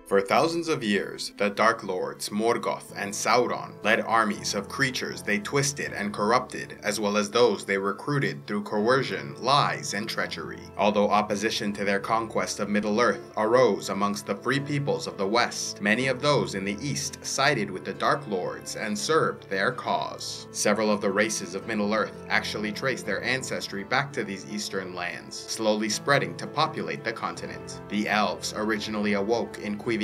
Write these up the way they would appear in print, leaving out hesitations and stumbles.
For thousands of years, the Dark Lords Morgoth and Sauron led armies of creatures they twisted and corrupted, as well as those they recruited through coercion, lies, and treachery. Although opposition to their conquest of Middle-earth arose amongst the free peoples of the West, many of those in the East sided with the Dark Lords and served their cause. Several of the races of Middle-earth actually trace their ancestry back to these eastern lands, slowly spreading to populate the continent. The elves originally awoke in Cuiviénen,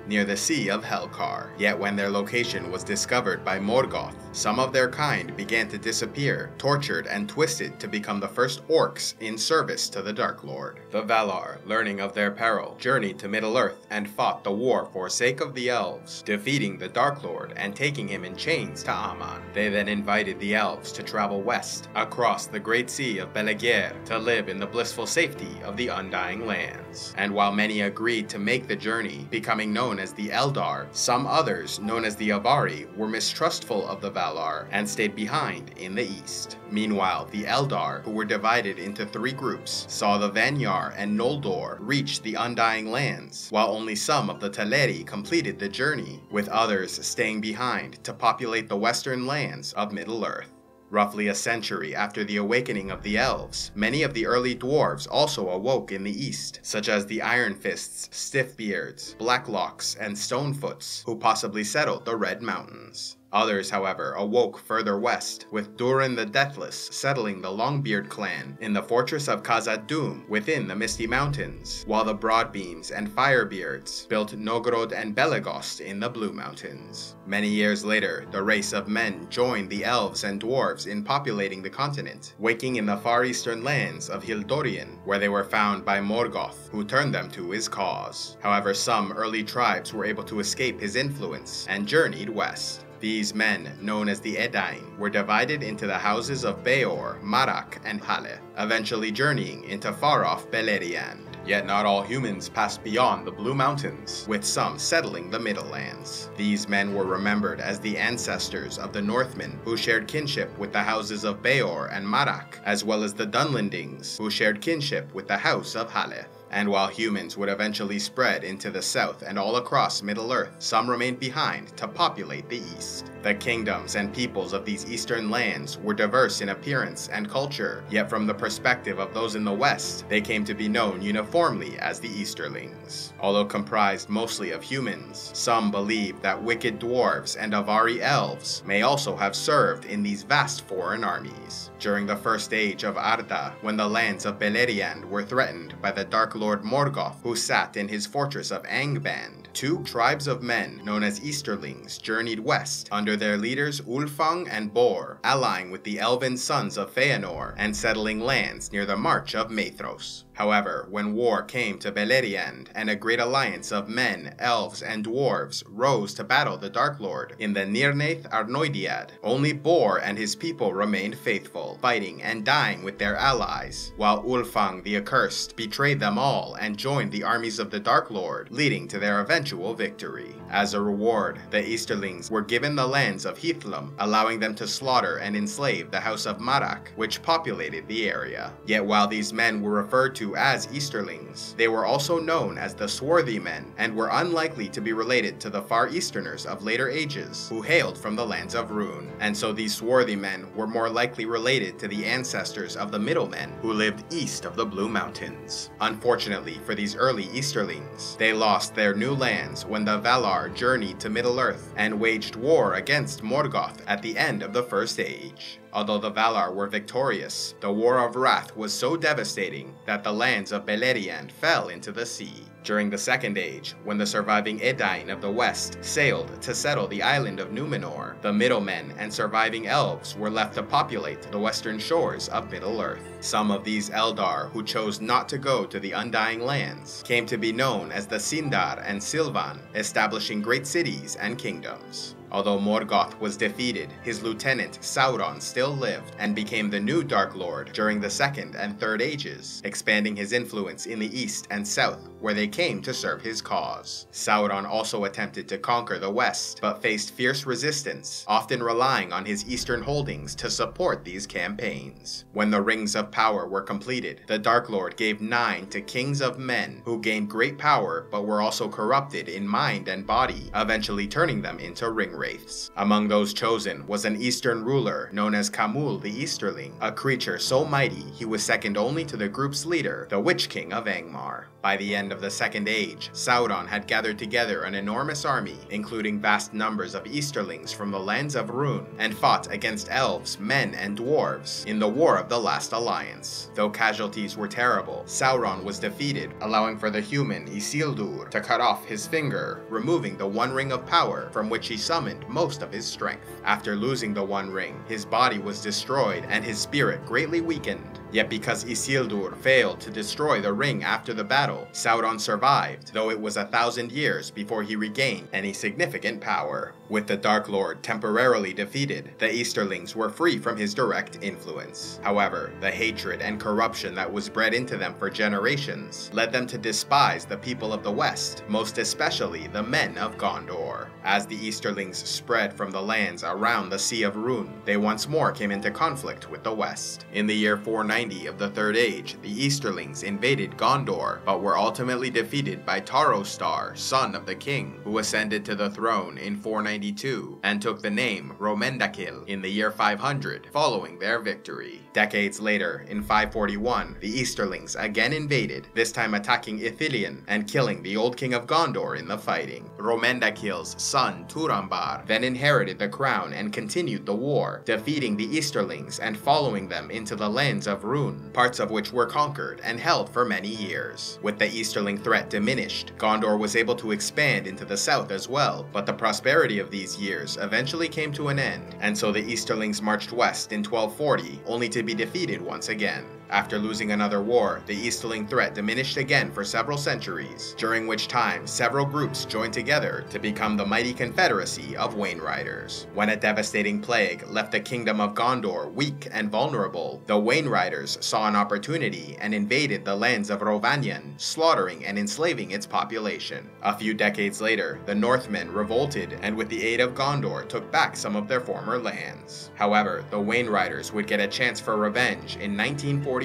near the Sea of Helcar. Yet when their location was discovered by Morgoth, some of their kind began to disappear, tortured and twisted to become the first orcs in service to the Dark Lord. The Valar, learning of their peril, journeyed to Middle-earth and fought the war for sake of the elves, defeating the Dark Lord and taking him in chains to Aman. They then invited the elves to travel west, across the great sea of Belegir, to live in the blissful safety of the Undying Lands. And while many agreed to make the journey, becoming known as the Eldar, some others, known as the Avari, were mistrustful of the Valar and stayed behind in the east. Meanwhile, the Eldar, who were divided into three groups, saw the Vanyar and Noldor reach the Undying Lands, while only some of the Teleri completed the journey, with others staying behind to populate the western lands of Middle-earth. Roughly a century after the awakening of the elves, many of the early dwarves also awoke in the east, such as the Iron Fists, Stiffbeards, Blacklocks, and Stonefoots, who possibly settled the Red Mountains. Others, however, awoke further west, with Durin the Deathless settling the Longbeard clan in the fortress of Khazad-dûm within the Misty Mountains, while the Broadbeams and Firebeards built Nogrod and Belegost in the Blue Mountains. Many years later, the race of men joined the elves and dwarves in populating the continent, waking in the far eastern lands of Hildorien, where they were found by Morgoth, who turned them to his cause. However, some early tribes were able to escape his influence and journeyed west. These men, known as the Edain, were divided into the houses of Beor, Marak, and Haleth, eventually journeying into far-off Beleriand. Yet not all humans passed beyond the Blue Mountains, with some settling the Middlelands. These men were remembered as the ancestors of the Northmen, who shared kinship with the houses of Beor and Marak, as well as the Dunlendings, who shared kinship with the house of Haleth. And while humans would eventually spread into the south and all across Middle-earth, some remained behind to populate the east. The kingdoms and peoples of these eastern lands were diverse in appearance and culture, yet from the perspective of those in the west, they came to be known uniformly as the Easterlings. Although comprised mostly of humans, some believe that wicked dwarves and Avari elves may also have served in these vast foreign armies. During the first age of Arda, when the lands of Beleriand were threatened by the Dark Lord Morgoth, who sat in his fortress of Angband, two tribes of men known as Easterlings journeyed west under their leaders Ulfang and Bor, allying with the elven sons of Feanor and settling lands near the March of Maethros. However, when war came to Beleriand and a great alliance of men, elves, and dwarves rose to battle the Dark Lord in the Nirnaeth Arnoediad, only Bor and his people remained faithful, fighting and dying with their allies, while Ulfang the Accursed betrayed them all and joined the armies of the Dark Lord, leading to their eventual victory. As a reward, the Easterlings were given the lands of Hithlum, allowing them to slaughter and enslave the house of Marak, which populated the area. Yet while these men were referred to as Easterlings, they were also known as the Swarthy Men and were unlikely to be related to the Far Easterners of later ages who hailed from the lands of Rhûn, and so these Swarthy Men were more likely related to the ancestors of the Middlemen who lived east of the Blue Mountains. Unfortunately for these early Easterlings, they lost their new lands when the Valar journeyed to Middle-earth and waged war against Morgoth at the end of the First Age. Although the Valar were victorious, the War of Wrath was so devastating that the lands of Beleriand fell into the sea. During the Second Age, when the surviving Edain of the West sailed to settle the island of Numenor, the Middlemen and surviving elves were left to populate the western shores of Middle-earth. Some of these Eldar who chose not to go to the Undying Lands came to be known as the Sindar and Silvan, establishing great cities and kingdoms. Although Morgoth was defeated, his lieutenant Sauron still lived and became the new Dark Lord during the Second and Third Ages, expanding his influence in the east and south, where they came to serve his cause. Sauron also attempted to conquer the west, but faced fierce resistance, often relying on his eastern holdings to support these campaigns. When the Rings of Power were completed, the Dark Lord gave 9 to kings of men who gained great power but were also corrupted in mind and body, eventually turning them into ring wraiths. Among those chosen was an eastern ruler known as Khamûl the Easterling, a creature so mighty he was second only to the group's leader, the Witch King of Angmar. By the end of the Second Age, Sauron had gathered together an enormous army, including vast numbers of Easterlings from the lands of Rhûn, and fought against elves, men, and dwarves in the War of the Last Alliance. Though casualties were terrible, Sauron was defeated, allowing for the human Isildur to cut off his finger, removing the One Ring of Power from which he summoned most of his strength. After losing the One Ring, his body was destroyed and his spirit greatly weakened. Yet because Isildur failed to destroy the ring after the battle, Sauron survived, though it was 1,000 years before he regained any significant power. With the Dark Lord temporarily defeated, the Easterlings were free from his direct influence. However, the hatred and corruption that was bred into them for generations led them to despise the people of the West, most especially the men of Gondor. As the Easterlings spread from the lands around the Sea of Rhûn, they once more came into conflict with the West. In the year 490 of the Third Age, the Easterlings invaded Gondor, but were ultimately defeated by Taurostar, son of the king, who ascended to the throne in 492 and took the name Romendakil in the year 500 following their victory. Decades later, in 541, the Easterlings again invaded, this time attacking Ithilien and killing the old king of Gondor in the fighting. Romendakil's son Turambar then inherited the crown and continued the war, defeating the Easterlings and following them into the lands of Rhûn, parts of which were conquered and held for many years. With the Easterling threat diminished, Gondor was able to expand into the south as well, but the prosperity of these years eventually came to an end, and so the Easterlings marched west in 1240, only to be defeated once again. After losing another war, the Easterling threat diminished again for several centuries, during which time several groups joined together to become the mighty Confederacy of Wainriders. When a devastating plague left the kingdom of Gondor weak and vulnerable, the Wainriders saw an opportunity and invaded the lands of Rhovanion, slaughtering and enslaving its population. A few decades later, the Northmen revolted and with the aid of Gondor took back some of their former lands. However, the Wainriders would get a chance for revenge in 1944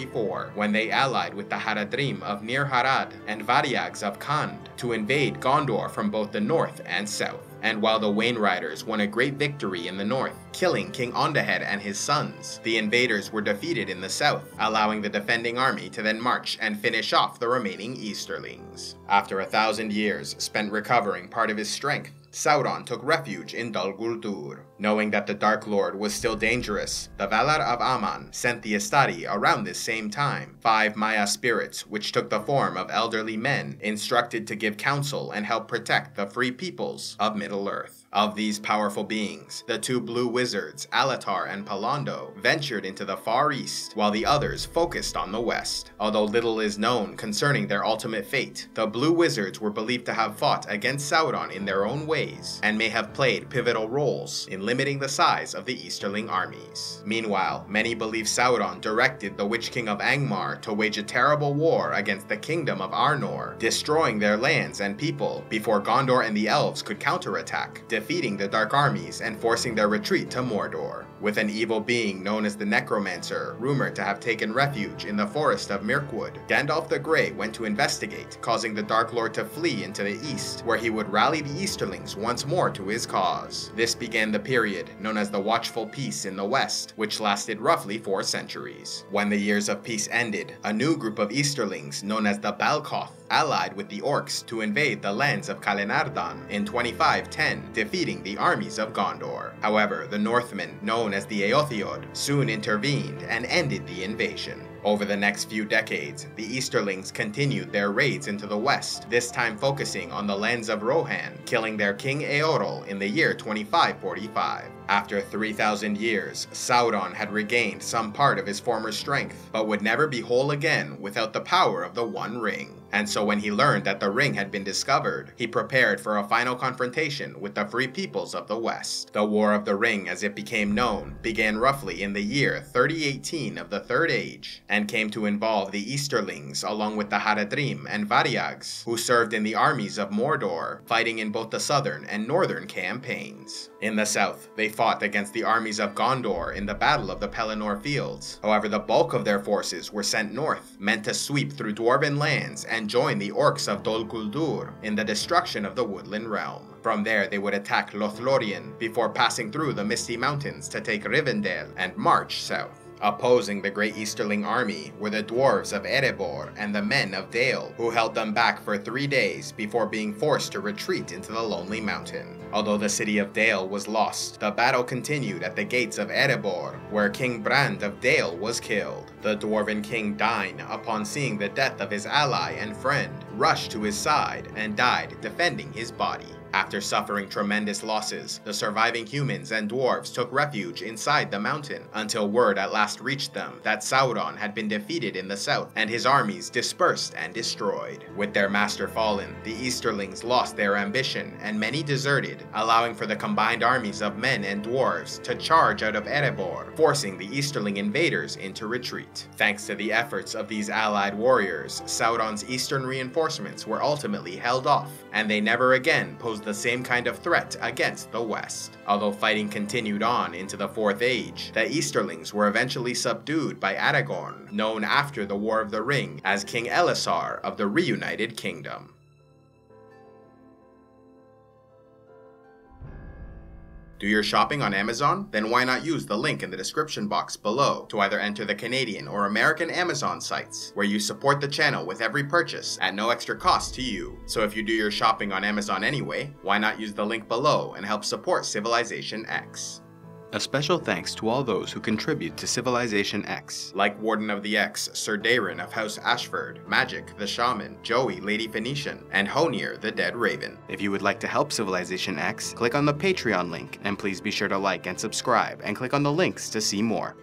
when they allied with the Haradrim of Nir-Harad and Variags of Khand to invade Gondor from both the north and south. And while the Wainriders won a great victory in the north, killing King Ondahed and his sons, the invaders were defeated in the south, allowing the defending army to then march and finish off the remaining Easterlings. After 1,000 years spent recovering part of his strength, Sauron took refuge in Dol Guldur. Knowing that the Dark Lord was still dangerous, the Valar of Aman sent the Istari around this same time, 5 Maya spirits which took the form of elderly men, instructed to give counsel and help protect the free peoples of Middle-earth. Of these powerful beings, the 2 blue wizards, Alatar and Palando, ventured into the Far East, while the others focused on the West. Although little is known concerning their ultimate fate, the blue wizards were believed to have fought against Sauron in their own ways, and may have played pivotal roles in limiting the size of the Easterling armies. Meanwhile, many believe Sauron directed the Witch King of Angmar to wage a terrible war against the kingdom of Arnor, destroying their lands and people before Gondor and the elves could counterattack, defeating the Dark armies and forcing their retreat to Mordor. With an evil being known as the Necromancer rumored to have taken refuge in the forest of Mirkwood, Gandalf the Grey went to investigate, causing the Dark Lord to flee into the east, where he would rally the Easterlings once more to his cause. This began the period known as the Watchful Peace in the West, which lasted roughly 4 centuries. When the years of peace ended, a new group of Easterlings known as the Balkoth allied with the Orcs to invade the lands of Kalenardan in 2510, defeating the armies of Gondor. However, the Northmen, known as the Eotheod, soon intervened and ended the invasion. Over the next few decades, the Easterlings continued their raids into the west, this time focusing on the lands of Rohan, killing their king Eorl in the year 2545. After 3,000 years, Sauron had regained some part of his former strength, but would never be whole again without the power of the One Ring. And so when he learned that the ring had been discovered, he prepared for a final confrontation with the free peoples of the West. The War of the Ring, as it became known, began roughly in the year 3018 of the Third Age, and came to involve the Easterlings along with the Haradrim and Variags, who served in the armies of Mordor, fighting in both the southern and northern campaigns. In the south, they fought against the armies of Gondor in the Battle of the Pelennor Fields. However, the bulk of their forces were sent north, meant to sweep through dwarven lands and join the orcs of Dol Guldur in the destruction of the Woodland Realm. From there, they would attack Lothlorien before passing through the Misty Mountains to take Rivendell and march south. Opposing the Great Easterling army were the dwarves of Erebor and the men of Dale, who held them back for 3 days before being forced to retreat into the Lonely Mountain. Although the city of Dale was lost, the battle continued at the gates of Erebor, where King Brand of Dale was killed. The dwarven king Dain, upon seeing the death of his ally and friend, rushed to his side and died defending his body. After suffering tremendous losses, the surviving humans and dwarves took refuge inside the mountain, until word at last reached them that Sauron had been defeated in the south and his armies dispersed and destroyed. With their master fallen, the Easterlings lost their ambition and many deserted, allowing for the combined armies of men and dwarves to charge out of Erebor, forcing the Easterling invaders into retreat. Thanks to the efforts of these allied warriors, Sauron's eastern reinforcements were ultimately held off, and they never again posed the same kind of threat against the West. Although fighting continued on into the Fourth Age, the Easterlings were eventually subdued by Aragorn, known after the War of the Ring as King Elessar of the Reunited Kingdom. Do your shopping on Amazon? Then why not use the link in the description box below to either enter the Canadian or American Amazon sites, where you support the channel with every purchase at no extra cost to you. So if you do your shopping on Amazon anyway, why not use the link below and help support Civilization X? A special thanks to all those who contribute to Civilization X, like Warden of the X, Sir Daeron of House Ashford, Magic the Shaman, Joey Lady Phoenician, and Honir the Dead Raven. If you would like to help Civilization X, click on the Patreon link, and please be sure to like and subscribe, and click on the links to see more.